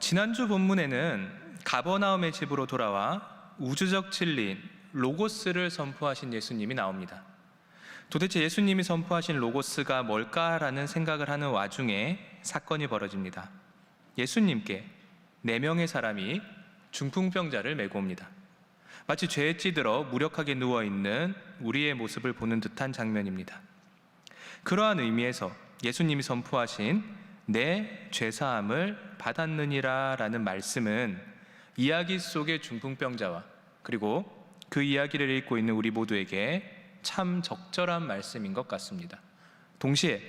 지난주 본문에는 가버나움의 집으로 돌아와 우주적 진리인 로고스를 선포하신 예수님이 나옵니다. 도대체 예수님이 선포하신 로고스가 뭘까라는 생각을 하는 와중에 사건이 벌어집니다. 예수님께 4명의 사람이 중풍병자를 메고 옵니다. 마치 죄에 찌들어 무력하게 누워있는 우리의 모습을 보는 듯한 장면입니다. 그러한 의미에서 예수님이 선포하신 내 죄사함을 받았느니라 라는 말씀은 이야기 속의 중풍병자와 그리고 그 이야기를 읽고 있는 우리 모두에게 참 적절한 말씀인 것 같습니다. 동시에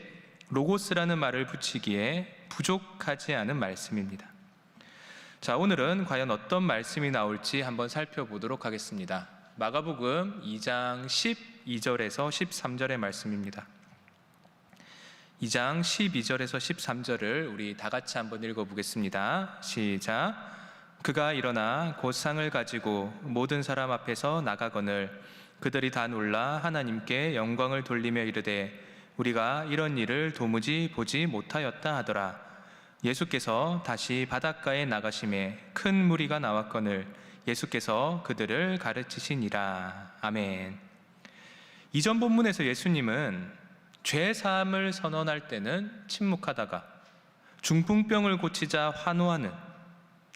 로고스라는 말을 붙이기에 부족하지 않은 말씀입니다. 자, 오늘은 과연 어떤 말씀이 나올지 한번 살펴보도록 하겠습니다. 마가복음 2장 12절에서 13절의 말씀입니다. 2장 12절에서 13절을 우리 다 같이 한번 읽어보겠습니다. 시작. 그가 일어나 곧 상을 가지고 모든 사람 앞에서 나가거늘 그들이 다 놀라 하나님께 영광을 돌리며 이르되 우리가 이런 일을 도무지 보지 못하였다 하더라. 예수께서 다시 바닷가에 나가심에 큰 무리가 나왔거늘 예수께서 그들을 가르치시니라. 아멘. 이전 본문에서 예수님은 죄 사함을 선언할 때는 침묵하다가 중풍병을 고치자 환호하는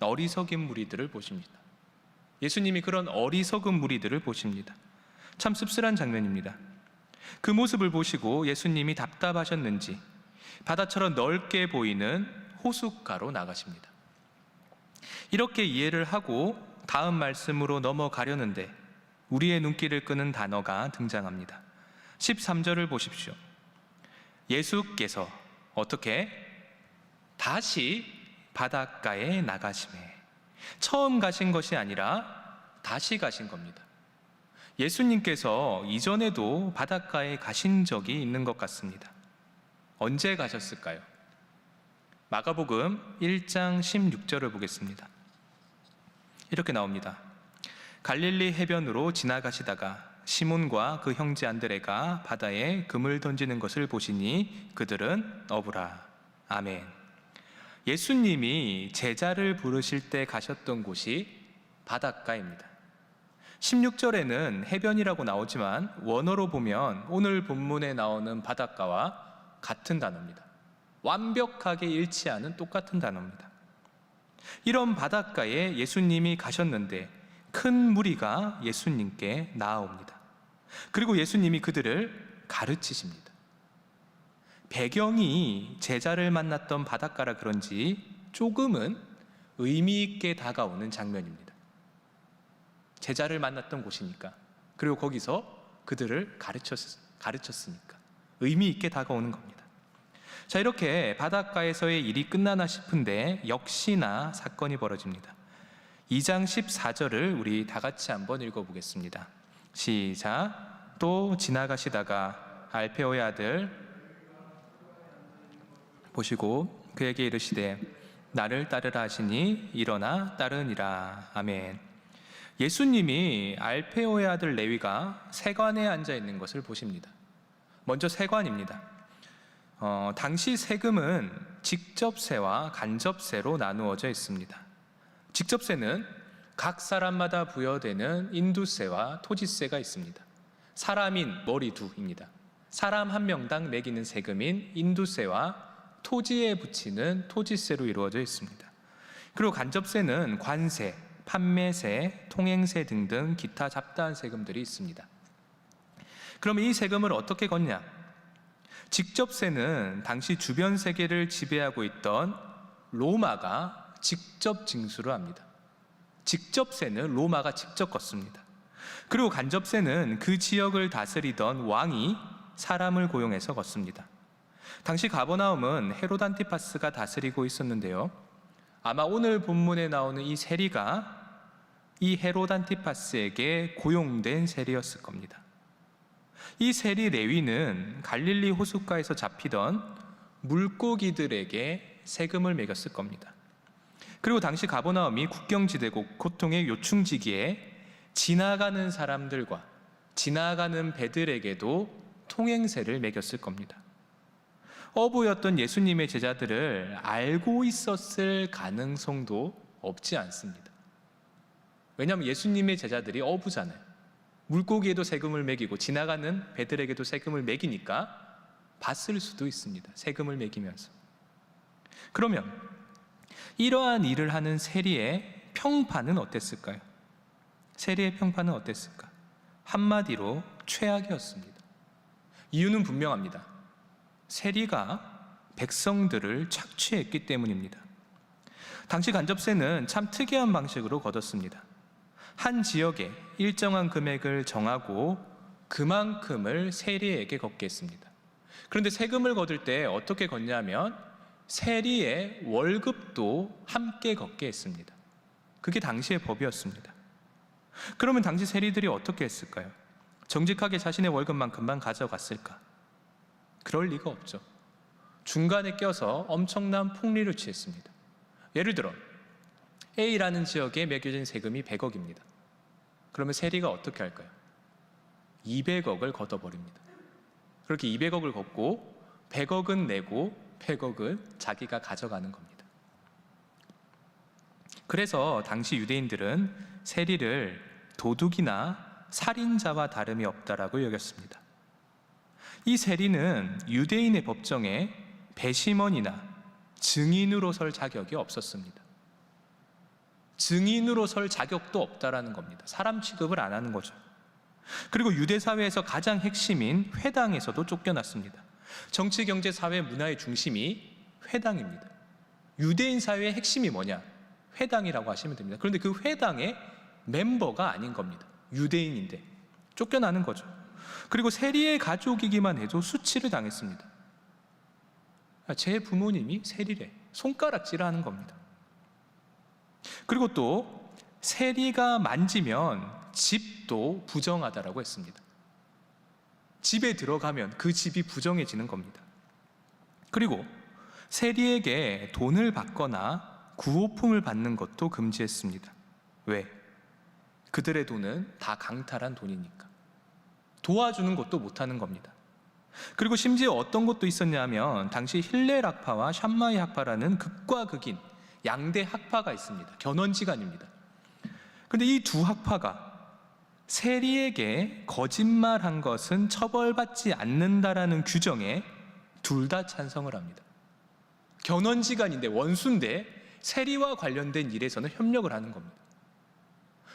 어리석은 무리들을 보십니다. 예수님이 그런 어리석은 무리들을 보십니다. 참 씁쓸한 장면입니다. 그 모습을 보시고 예수님이 답답하셨는지 바다처럼 넓게 보이는 호숫가로 나가십니다. 이렇게 이해를 하고 다음 말씀으로 넘어가려는데 우리의 눈길을 끄는 단어가 등장합니다. 13절을 보십시오. 예수께서 어떻게? 다시 바닷가에 나가시매. 처음 가신 것이 아니라 다시 가신 겁니다. 예수님께서 이전에도 바닷가에 가신 적이 있는 것 같습니다. 언제 가셨을까요? 마가복음 1장 16절을 보겠습니다. 이렇게 나옵니다. 갈릴리 해변으로 지나가시다가 시몬과 그 형제 안드레가 바다에 금을 던지는 것을 보시니 그들은 어부라. 아멘. 예수님이 제자를 부르실 때 가셨던 곳이 바닷가입니다. 16절에는 해변이라고 나오지만 원어로 보면 오늘 본문에 나오는 바닷가와 같은 단어입니다. 완벽하게 일치하는 똑같은 단어입니다. 이런 바닷가에 예수님이 가셨는데 큰 무리가 예수님께 나아옵니다. 그리고 예수님이 그들을 가르치십니다. 배경이 제자를 만났던 바닷가라 그런지 조금은 의미 있게 다가오는 장면입니다. 제자를 만났던 곳이니까, 그리고 거기서 그들을 가르쳤으니까 의미 있게 다가오는 겁니다. 자, 이렇게 바닷가에서의 일이 끝나나 싶은데 역시나 사건이 벌어집니다. 2장 14절을 우리 다 같이 한번 읽어보겠습니다. 시작. 또 지나가시다가 알페오의 아들 보시고 그에게 이르시되 나를 따르라 하시니 일어나 따르니라. 아멘. 예수님이 알페오의 아들 레위가 세관에 앉아 있는 것을 보십니다. 먼저 세관입니다. 당시 세금은 직접세와 간접세로 나누어져 있습니다. 직접세는 각 사람마다 부여되는 인두세와 토지세가 있습니다. 사람인 머리두입니다. 사람 한 명당 매기는 세금인 인두세와 토지에 붙이는 토지세로 이루어져 있습니다. 그리고 간접세는 관세, 판매세, 통행세 등등 기타 잡다한 세금들이 있습니다. 그럼 이 세금을 어떻게 걷냐? 직접세는 당시 주변 세계를 지배하고 있던 로마가 직접 징수를 합니다. 직접세는 로마가 직접 걷습니다. 그리고 간접세는 그 지역을 다스리던 왕이 사람을 고용해서 걷습니다. 당시 가버나움은 헤롯 안티파스가 다스리고 있었는데요, 아마 오늘 본문에 나오는 이 세리가 이 헤롯 안티파스에게 고용된 세리였을 겁니다. 이 세리 레위는 갈릴리 호숫가에서 잡히던 물고기들에게 세금을 매겼을 겁니다. 그리고 당시 가버나움이 국경지대고 고통의 요충지기에 지나가는 사람들과 지나가는 배들에게도 통행세를 매겼을 겁니다. 어부였던 예수님의 제자들을 알고 있었을 가능성도 없지 않습니다. 왜냐하면 예수님의 제자들이 어부잖아요. 물고기에도 세금을 매기고 지나가는 배들에게도 세금을 매기니까 봤을 수도 있습니다. 세금을 매기면서. 그러면 이러한 일을 하는 세리의 평판은 어땠을까요? 세리의 평판은 어땠을까? 한마디로 최악이었습니다. 이유는 분명합니다. 세리가 백성들을 착취했기 때문입니다. 당시 간접세는 참 특이한 방식으로 걷었습니다. 한 지역에 일정한 금액을 정하고 그만큼을 세리에게 걷게 했습니다. 그런데 세금을 거둘 때 어떻게 걷냐면 세리의 월급도 함께 걷게 했습니다. 그게 당시의 법이었습니다. 그러면 당시 세리들이 어떻게 했을까요? 정직하게 자신의 월급만큼만 가져갔을까? 그럴 리가 없죠. 중간에 껴서 엄청난 폭리를 취했습니다. 예를 들어 A라는 지역에 매겨진 세금이 100억입니다. 그러면 세리가 어떻게 할까요? 200억을 걷어버립니다. 그렇게 200억을 걷고 100억은 내고 100억은 자기가 가져가는 겁니다. 그래서 당시 유대인들은 세리를 도둑이나 살인자와 다름이 없다라고 여겼습니다. 이 세리는 유대인의 법정에 배심원이나 증인으로 설 자격이 없었습니다. 증인으로 설 자격도 없다라는 겁니다. 사람 취급을 안 하는 거죠. 그리고 유대 사회에서 가장 핵심인 회당에서도 쫓겨났습니다. 정치, 경제, 사회, 문화의 중심이 회당입니다. 유대인 사회의 핵심이 뭐냐? 회당이라고 하시면 됩니다. 그런데 그 회당의 멤버가 아닌 겁니다. 유대인인데 쫓겨나는 거죠. 그리고 세리의 가족이기만 해도 수치를 당했습니다. 제 부모님이 세리래, 손가락질하는 겁니다. 그리고 또 세리가 만지면 집도 부정하다라고 했습니다. 집에 들어가면 그 집이 부정해지는 겁니다. 그리고 세리에게 돈을 받거나 구호품을 받는 것도 금지했습니다. 왜? 그들의 돈은 다 강탈한 돈이니까. 도와주는 것도 못하는 겁니다. 그리고 심지어 어떤 것도 있었냐면 당시 힐렐 학파와 샴마이 학파라는 극과 극인 양대 학파가 있습니다. 견원지간입니다. 그런데 이 두 학파가 세리에게 거짓말한 것은 처벌받지 않는다라는 규정에 둘 다 찬성을 합니다. 견원지간인데 원수인데 세리와 관련된 일에서는 협력을 하는 겁니다.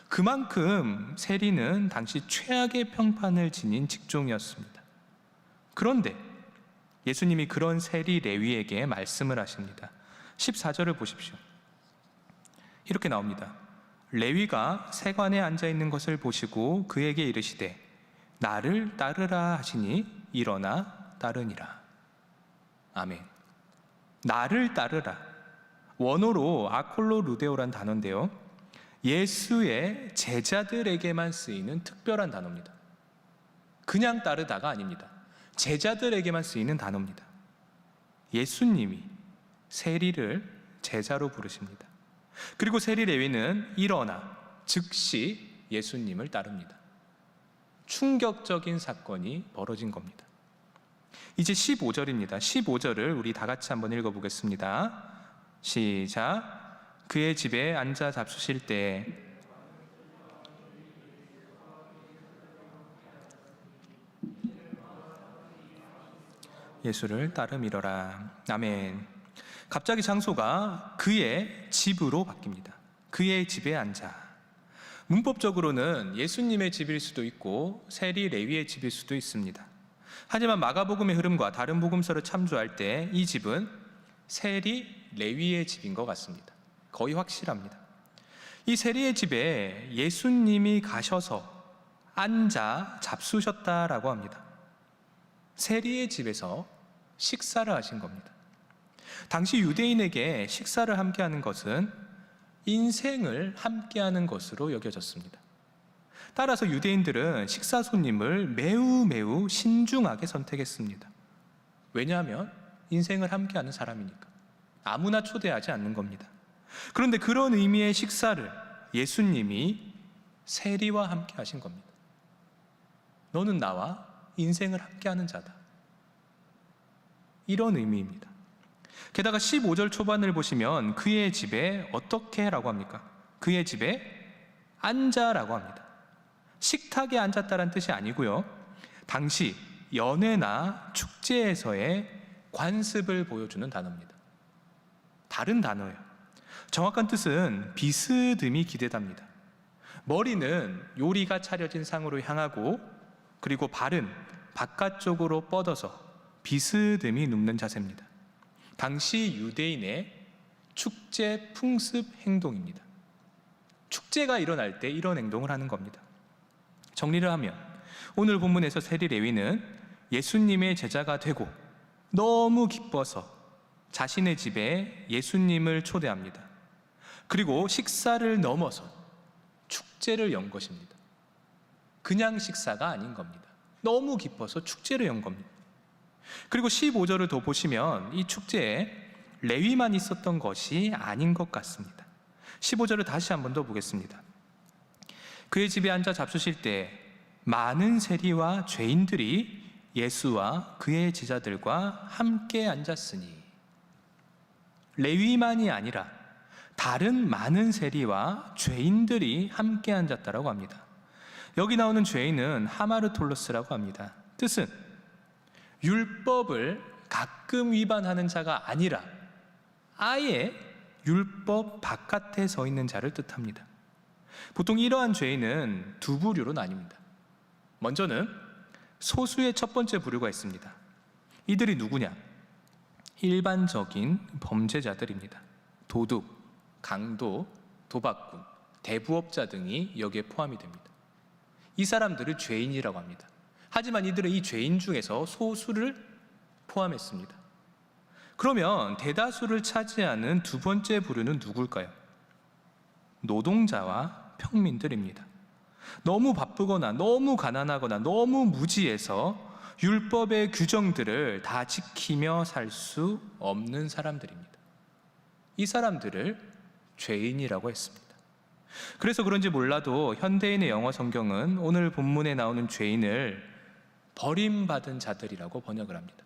그만큼 세리는 당시 최악의 평판을 지닌 직종이었습니다. 그런데 예수님이 그런 세리 레위에게 말씀을 하십니다. 14절을 보십시오. 이렇게 나옵니다. 레위가 세관에 앉아 있는 것을 보시고 그에게 이르시되 나를 따르라 하시니 일어나 따르니라. 아멘. 나를 따르라. 원어로 아콜로 루데오란 단어인데요, 예수의 제자들에게만 쓰이는 특별한 단어입니다. 그냥 따르다가 아닙니다. 제자들에게만 쓰이는 단어입니다. 예수님이 세리를 제자로 부르십니다. 그리고 세리 레위는 일어나 즉시 예수님을 따릅니다. 충격적인 사건이 벌어진 겁니다. 이제 15절입니다. 15절을 우리 다 같이 한번 읽어보겠습니다. 시작. 그의 집에 앉아 잡수실 때 예수를 따르미러라. 아멘. 갑자기 장소가 그의 집으로 바뀝니다. 그의 집에 앉아. 문법적으로는 예수님의 집일 수도 있고 세리 레위의 집일 수도 있습니다. 하지만 마가복음의 흐름과 다른 복음서를 참조할 때 이 집은 세리 레위의 집인 것 같습니다. 거의 확실합니다. 이 세리의 집에 예수님이 가셔서 앉아 잡수셨다라고 합니다. 세리의 집에서 식사를 하신 겁니다. 당시 유대인에게 식사를 함께하는 것은 인생을 함께하는 것으로 여겨졌습니다. 따라서 유대인들은 식사 손님을 매우 신중하게 선택했습니다. 왜냐하면 인생을 함께하는 사람이니까. 아무나 초대하지 않는 겁니다. 그런데 그런 의미의 식사를 예수님이 세리와 함께 하신 겁니다. 너는 나와 인생을 함께하는 자다. 이런 의미입니다. 게다가 15절 초반을 보시면 그의 집에 어떻게 라고 합니까? 그의 집에 앉아라고 합니다. 식탁에 앉았다는 뜻이 아니고요, 당시 연회나 축제에서의 관습을 보여주는 단어입니다. 다른 단어예요. 정확한 뜻은 비스듬히 기대답니다. 머리는 요리가 차려진 상으로 향하고, 그리고 발은 바깥쪽으로 뻗어서 비스듬히 눕는 자세입니다. 당시 유대인의 축제 풍습 행동입니다. 축제가 일어날 때 이런 행동을 하는 겁니다. 정리를 하면 오늘 본문에서 세리 레위는 예수님의 제자가 되고 너무 기뻐서 자신의 집에 예수님을 초대합니다. 그리고 식사를 넘어서 축제를 연 것입니다. 그냥 식사가 아닌 겁니다. 너무 기뻐서 축제를 연 겁니다. 그리고 15절을 더 보시면 이 축제에 레위만 있었던 것이 아닌 것 같습니다. 15절을 다시 한 번 더 보겠습니다. 그의 집에 앉아 잡수실 때 많은 세리와 죄인들이 예수와 그의 제자들과 함께 앉았으니, 레위만이 아니라 다른 많은 세리와 죄인들이 함께 앉았다라고 합니다. 여기 나오는 죄인은 하마르톨로스라고 합니다. 뜻은 율법을 가끔 위반하는 자가 아니라 아예 율법 바깥에 서 있는 자를 뜻합니다. 보통 이러한 죄인은 두 부류로 나뉩니다. 먼저는 소수의 첫 번째 부류가 있습니다. 이들이 누구냐? 일반적인 범죄자들입니다. 도둑, 강도, 도박꾼, 대부업자 등이 여기에 포함이 됩니다. 이 사람들을 죄인이라고 합니다. 하지만 이들은 이 죄인 중에서 소수를 포함했습니다. 그러면 대다수를 차지하는 두 번째 부류는 누굴까요? 노동자와 평민들입니다. 너무 바쁘거나 너무 가난하거나 너무 무지해서 율법의 규정들을 다 지키며 살 수 없는 사람들입니다. 이 사람들을 죄인이라고 했습니다. 그래서 그런지 몰라도 현대인의 영어 성경은 오늘 본문에 나오는 죄인을 버림받은 자들이라고 번역을 합니다.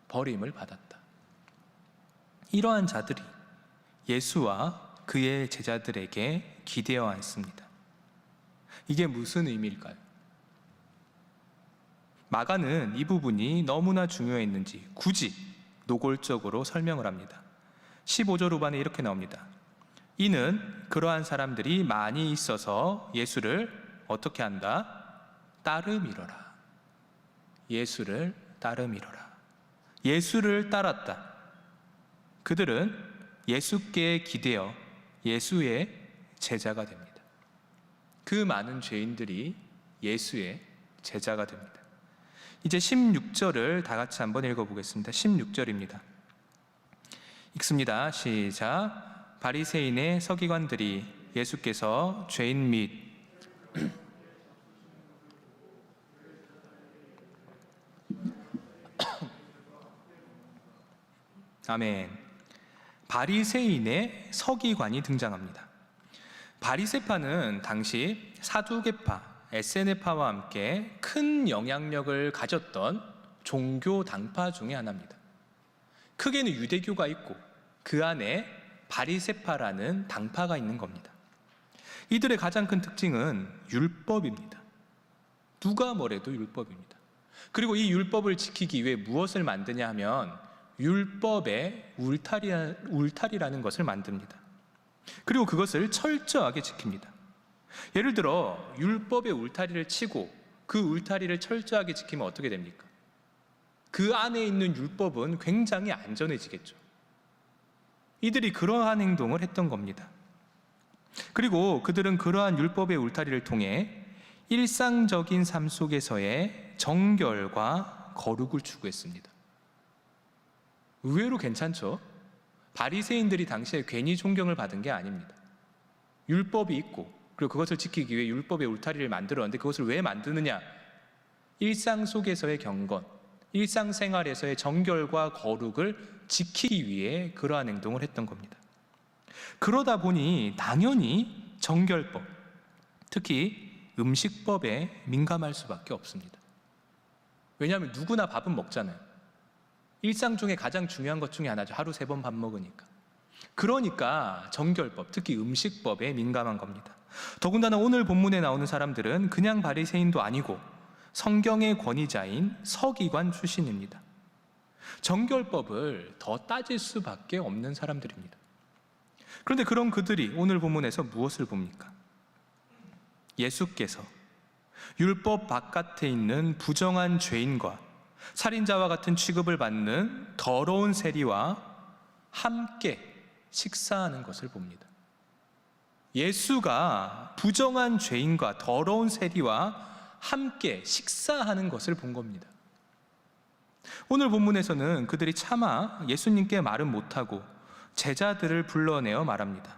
버림을 받았다. 이러한 자들이 예수와 그의 제자들에게 기대어 앉습니다. 이게 무슨 의미일까요? 마가는 이 부분이 너무나 중요했는지 굳이 노골적으로 설명을 합니다. 15절 후반에 이렇게 나옵니다. 이는 그러한 사람들이 많이 있어서 예수를 어떻게 한다? 따름이러라. 예수를 따름이러라. 예수를 따랐다. 그들은 예수께 기대어 예수의 제자가 됩니다. 그 많은 죄인들이 예수의 제자가 됩니다. 이제 16절을 다 같이 한번 읽어보겠습니다. 16절입니다. 읽습니다. 시작. 바리새인의 서기관들이 예수께서 죄인 및 아멘. 바리새인의 서기관이 등장합니다. 바리새파는 당시 사두개파, 에세네파와 함께 큰 영향력을 가졌던 종교 당파 중에 하나입니다. 크게는 유대교가 있고 그 안에 바리새파라는 당파가 있는 겁니다. 이들의 가장 큰 특징은 율법입니다. 누가 뭐래도 율법입니다. 그리고 이 율법을 지키기 위해 무엇을 만드냐 하면 율법의 울타리라는 것을 만듭니다. 그리고 그것을 철저하게 지킵니다. 예를 들어 율법의 울타리를 치고 그 울타리를 철저하게 지키면 어떻게 됩니까? 그 안에 있는 율법은 굉장히 안전해지겠죠. 이들이 그러한 행동을 했던 겁니다. 그리고 그들은 그러한 율법의 울타리를 통해 일상적인 삶 속에서의 정결과 거룩을 추구했습니다. 의외로 괜찮죠? 바리새인들이 당시에 괜히 존경을 받은 게 아닙니다. 율법이 있고 그리고 그것을 지키기 위해 율법의 울타리를 만들었는데 그것을 왜 만드느냐? 일상 속에서의 경건, 일상생활에서의 정결과 거룩을 지키기 위해 그러한 행동을 했던 겁니다. 그러다 보니 당연히 정결법, 특히 음식법에 민감할 수밖에 없습니다. 왜냐하면 누구나 밥은 먹잖아요. 일상 중에 가장 중요한 것 중에 하나죠. 하루 3번 밥 먹으니까. 그러니까 정결법, 특히 음식법에 민감한 겁니다. 더군다나 오늘 본문에 나오는 사람들은 그냥 바리새인도 아니고 성경의 권위자인 서기관 출신입니다. 정결법을 더 따질 수밖에 없는 사람들입니다. 그런데 그런 그들이 오늘 본문에서 무엇을 봅니까? 예수께서 율법 바깥에 있는 부정한 죄인과 살인자와 같은 취급을 받는 더러운 세리와 함께 식사하는 것을 봅니다. 예수가 부정한 죄인과 더러운 세리와 함께 식사하는 것을 본 겁니다. 오늘 본문에서는 그들이 차마 예수님께 말은 못하고 제자들을 불러내어 말합니다.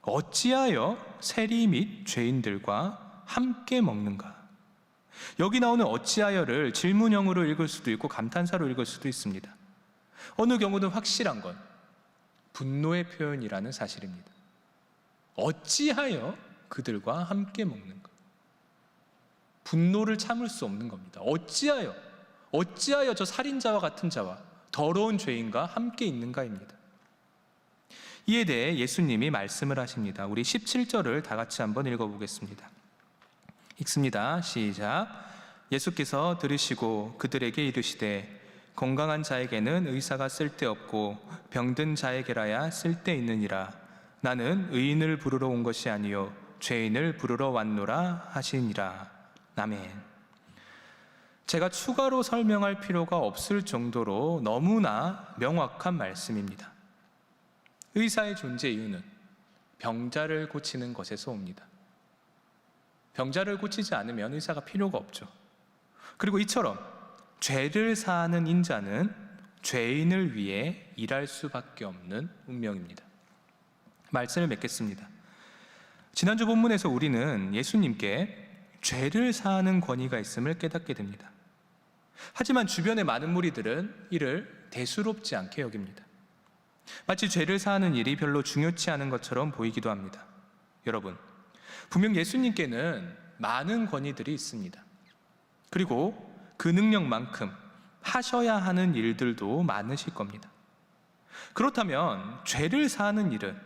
어찌하여 세리 및 죄인들과 함께 먹는가? 여기 나오는 어찌하여를 질문형으로 읽을 수도 있고 감탄사로 읽을 수도 있습니다. 어느 경우는 확실한 건 분노의 표현이라는 사실입니다. 어찌하여 그들과 함께 먹는가? 분노를 참을 수 없는 겁니다. 어찌하여 저 살인자와 같은 자와 더러운 죄인과 함께 있는가입니다. 이에 대해 예수님이 말씀을 하십니다. 우리 17절을 다 같이 한번 읽어보겠습니다. 읽습니다. 시작. 예수께서 들으시고 그들에게 이르시되 건강한 자에게는 의사가 쓸데없고 병든 자에게라야 쓸데있느니라. 나는 의인을 부르러 온 것이 아니요 죄인을 부르러 왔노라 하시니라. 아멘. 제가 추가로 설명할 필요가 없을 정도로 너무나 명확한 말씀입니다. 의사의 존재 이유는 병자를 고치는 것에서 옵니다. 병자를 고치지 않으면 의사가 필요가 없죠. 그리고 이처럼 죄를 사하는 인자는 죄인을 위해 일할 수밖에 없는 운명입니다. 말씀을 맺겠습니다. 지난주 본문에서 우리는 예수님께 죄를 사하는 권위가 있음을 깨닫게 됩니다. 하지만 주변의 많은 무리들은 이를 대수롭지 않게 여깁니다. 마치 죄를 사하는 일이 별로 중요치 않은 것처럼 보이기도 합니다. 여러분, 분명 예수님께는 많은 권위들이 있습니다. 그리고 그 능력만큼 하셔야 하는 일들도 많으실 겁니다. 그렇다면 죄를 사하는 일은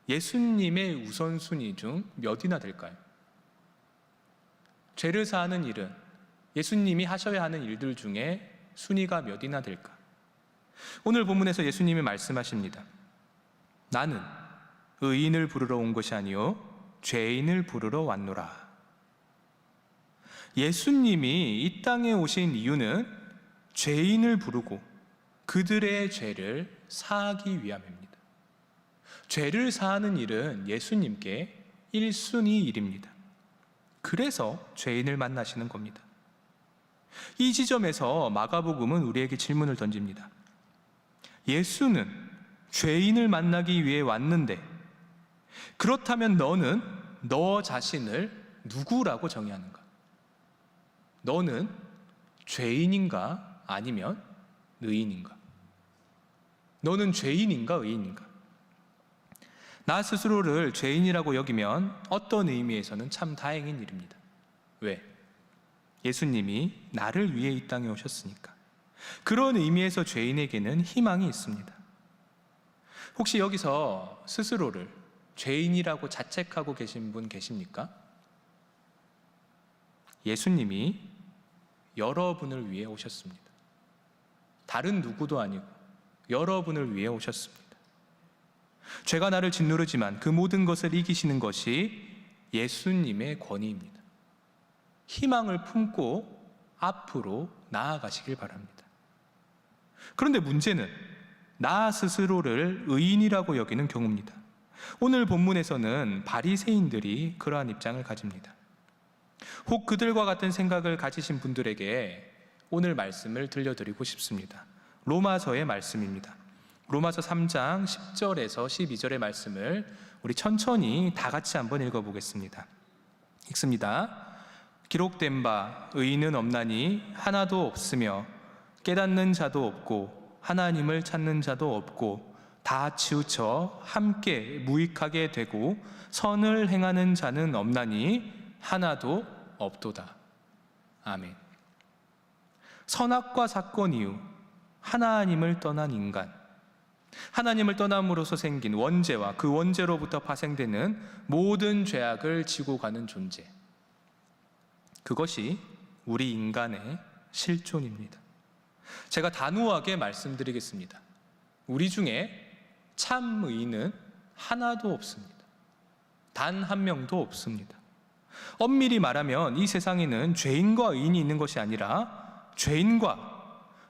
예수님의 우선순위 중 몇이나 될까요? 죄를 사하는 일은 예수님이 하셔야 하는 일들 중에 순위가 몇이나 될까? 오늘 본문에서 예수님이 말씀하십니다. 나는 의인을 부르러 온 것이 아니요 죄인을 부르러 왔노라. 예수님이 이 땅에 오신 이유는 죄인을 부르고 그들의 죄를 사하기 위함입니다. 죄를 사하는 일은 예수님께 1순위 일입니다. 그래서 죄인을 만나시는 겁니다. 이 지점에서 마가복음은 우리에게 질문을 던집니다. 예수는 죄인을 만나기 위해 왔는데 그렇다면 너는 너 자신을 누구라고 정의하는가? 너는 죄인인가 아니면 의인인가? 너는 죄인인가 의인인가? 나 스스로를 죄인이라고 여기면 어떤 의미에서는 참 다행인 일입니다. 왜? 예수님이 나를 위해 이 땅에 오셨으니까. 그런 의미에서 죄인에게는 희망이 있습니다. 혹시 여기서 스스로를 죄인이라고 자책하고 계신 분 계십니까? 예수님이 여러분을 위해 오셨습니다. 다른 누구도 아니고 여러분을 위해 오셨습니다. 죄가 나를 짓누르지만 그 모든 것을 이기시는 것이 예수님의 권위입니다. 희망을 품고 앞으로 나아가시길 바랍니다. 그런데 문제는 나 스스로를 의인이라고 여기는 경우입니다. 오늘 본문에서는 바리새인들이 그러한 입장을 가집니다. 혹 그들과 같은 생각을 가지신 분들에게 오늘 말씀을 들려드리고 싶습니다. 로마서의 말씀입니다. 로마서 3장 10절에서 12절의 말씀을 우리 천천히 다 같이 한번 읽어보겠습니다. 읽습니다. 기록된 바 의인은 없나니 하나도 없으며 깨닫는 자도 없고 하나님을 찾는 자도 없고 다 치우쳐 함께 무익하게 되고 선을 행하는 자는 없나니 하나도 없도다. 아멘. 선악과 사건 이후 하나님을 떠난 인간, 하나님을 떠남으로써 생긴 원죄와 그 원죄로부터 파생되는 모든 죄악을 지고 가는 존재, 그것이 우리 인간의 실존입니다. 제가 단호하게 말씀드리겠습니다. 우리 중에 참 의인은 하나도 없습니다. 단 한 명도 없습니다. 엄밀히 말하면 이 세상에는 죄인과 의인이 있는 것이 아니라 죄인과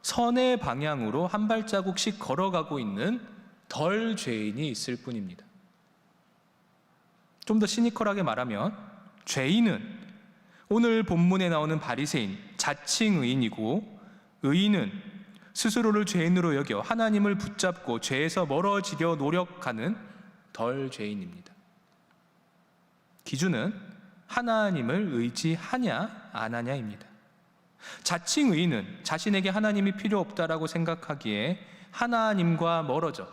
선의 방향으로 한 발자국씩 걸어가고 있는 덜 죄인이 있을 뿐입니다. 좀 더 시니컬하게 말하면 죄인은 오늘 본문에 나오는 바리새인, 자칭 의인이고, 의인은 스스로를 죄인으로 여겨 하나님을 붙잡고 죄에서 멀어지려 노력하는 덜 죄인입니다. 기준은 하나님을 의지하냐 안 하냐입니다. 자칭 의인은 자신에게 하나님이 필요 없다라고 생각하기에 하나님과 멀어져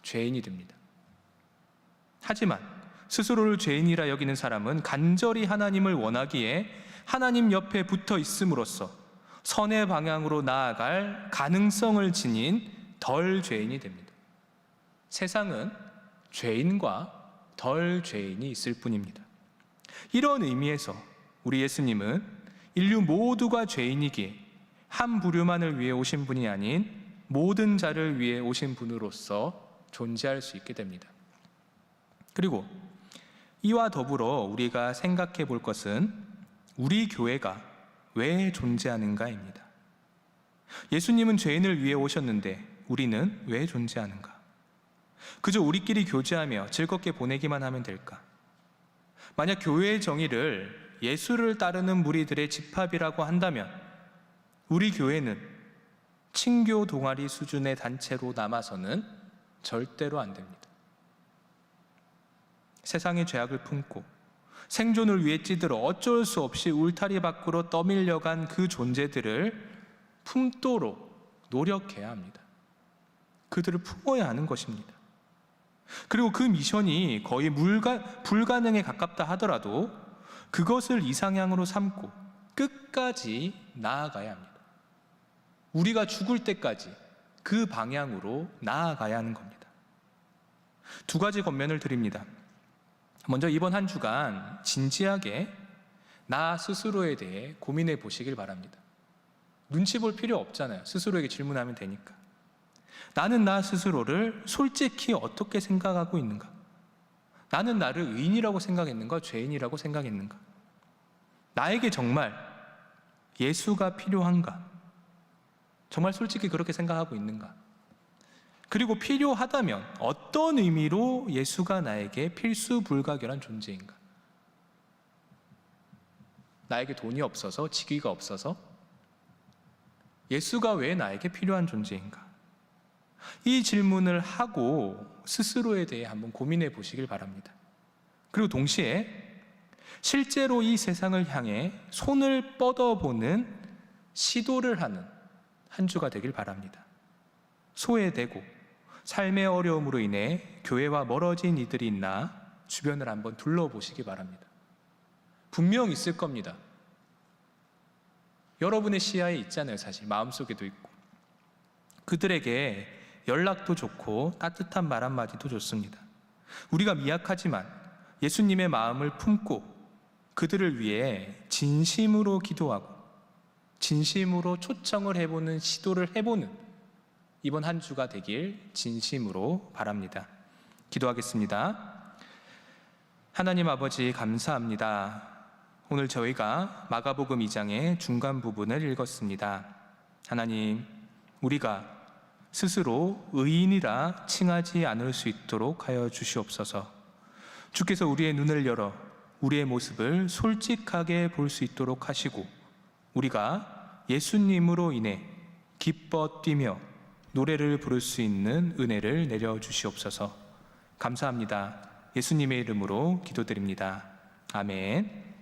죄인이 됩니다. 하지만 스스로를 죄인이라 여기는 사람은 간절히 하나님을 원하기에 하나님 옆에 붙어 있음으로써 선의 방향으로 나아갈 가능성을 지닌 덜 죄인이 됩니다. 세상은 죄인과 덜 죄인이 있을 뿐입니다. 이런 의미에서 우리 예수님은 인류 모두가 죄인이기에 한 부류만을 위해 오신 분이 아닌 모든 자를 위해 오신 분으로서 존재할 수 있게 됩니다. 그리고 이와 더불어 우리가 생각해 볼 것은 우리 교회가 왜 존재하는가입니다. 예수님은 죄인을 위해 오셨는데 우리는 왜 존재하는가? 그저 우리끼리 교제하며 즐겁게 보내기만 하면 될까? 만약 교회의 정의를 예수를 따르는 무리들의 집합이라고 한다면 우리 교회는 친교 동아리 수준의 단체로 남아서는 절대로 안 됩니다. 세상의 죄악을 품고 생존을 위해 찌들어 어쩔 수 없이 울타리 밖으로 떠밀려간 그 존재들을 품도록 노력해야 합니다. 그들을 품어야 하는 것입니다. 그리고 그 미션이 거의 불가능에 가깝다 하더라도 그것을 이상향으로 삼고 끝까지 나아가야 합니다. 우리가 죽을 때까지 그 방향으로 나아가야 하는 겁니다. 두 가지 권면을 드립니다. 먼저 이번 한 주간 진지하게 나 스스로에 대해 고민해 보시길 바랍니다. 눈치 볼 필요 없잖아요. 스스로에게 질문하면 되니까. 나는 나 스스로를 솔직히 어떻게 생각하고 있는가? 나는 나를 의인이라고 생각했는가? 죄인이라고 생각했는가? 나에게 정말 예수가 필요한가? 정말 솔직히 그렇게 생각하고 있는가? 그리고 필요하다면 어떤 의미로 예수가 나에게 필수 불가결한 존재인가? 나에게 돈이 없어서, 직위가 없어서? 예수가 왜 나에게 필요한 존재인가? 이 질문을 하고 스스로에 대해 한번 고민해 보시길 바랍니다. 그리고 동시에 실제로 이 세상을 향해 손을 뻗어보는 시도를 하는 한 주가 되길 바랍니다. 소외되고 삶의 어려움으로 인해 교회와 멀어진 이들이 있나 주변을 한번 둘러보시기 바랍니다. 분명 있을 겁니다. 여러분의 시야에 있잖아요. 사실 마음속에도 있고. 그들에게 연락도 좋고 따뜻한 말 한마디도 좋습니다. 우리가 미약하지만 예수님의 마음을 품고 그들을 위해 진심으로 기도하고 진심으로 초청을 해보는 시도를 해보는 이번 한 주가 되길 진심으로 바랍니다. 기도하겠습니다. 하나님 아버지 감사합니다. 오늘 저희가 마가복음 2장의 중간 부분을 읽었습니다. 하나님, 우리가 스스로 의인이라 칭하지 않을 수 있도록 하여 주시옵소서. 주께서 우리의 눈을 열어 우리의 모습을 솔직하게 볼 수 있도록 하시고 우리가 예수님으로 인해 기뻐 뛰며 노래를 부를 수 있는 은혜를 내려주시옵소서. 감사합니다. 예수님의 이름으로 기도드립니다. 아멘.